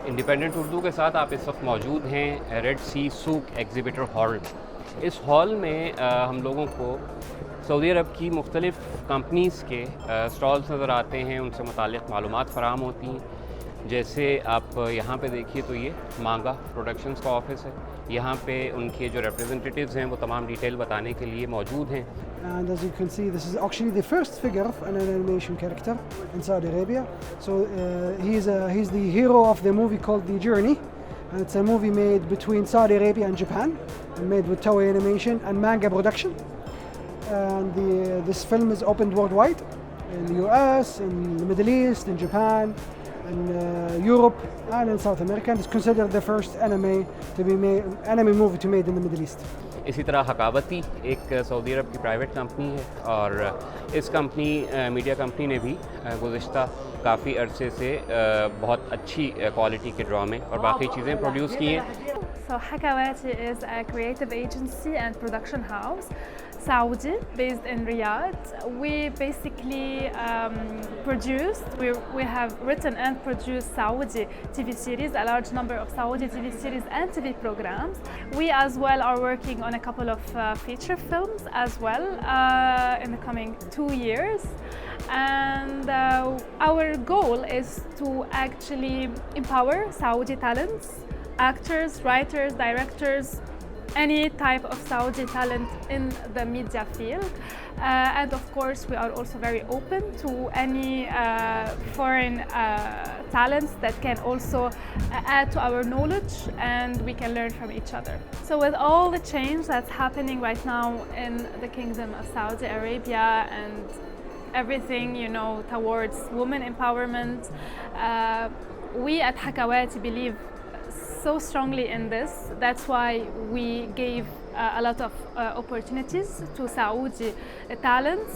Independent Urdu کے ساتھ آپ اس وقت موجود ہیں ریڈ سی سوق ایگزیبیٹر ہال میں. اس ہال میں ہم لوگوں کو سعودی عرب کی مختلف کمپنیز کے اسٹالز نظر آتے ہیں, ان سے متعلق معلومات فراہم ہوتی ہیں. جیسے آپ یہاں پہ دیکھیے تو یہ مانگا پروڈکشنز کا آفس ہے. یہاں پہ ان کے جو ریپریزنٹیٹیوز ہیں وہ تمام ڈیٹیل بتانے کے لیے موجود ہیں. And as you can see, this is actually the first figure of an animation character in Saudi Arabia. So he's the hero of the movie called The Journey. And it's a movie made between Saudi Arabia and Japan, and made with Toei Animation and manga production. And this film is opened worldwide, in the US, in the Middle East, in Japan, in Europe, and in South America. And it's considered the first anime movie to be made in the Middle East. اسی طرح حکاوتی ایک سعودی عرب کی private company ہے, اور اس company media company نے بھی گزشتہ کافی عرصے سے بہت اچھی کوالٹی کے ڈرامے اور باقی چیزیں پروڈیوس کی ہیں. So Hakawati is a creative agency and production house, Saudi, based in Riyadh. We basically we have written and produced Saudi TV series, a large number of Saudi TV series and TV programs. We as well are working on a couple of feature films as well in the coming 2 years. And our goal is to actually empower Saudi talents, actors, writers, directors, any type of Saudi talent in the media field. And of course, we are also very open to any foreign talents that can also add to our knowledge, and we can learn from each other. So with all the change that's happening right now in the Kingdom of Saudi Arabia, and everything, towards women empowerment, we at Hakawati believe so strongly in this. That's why we gave a lot of opportunities to Saudi talents.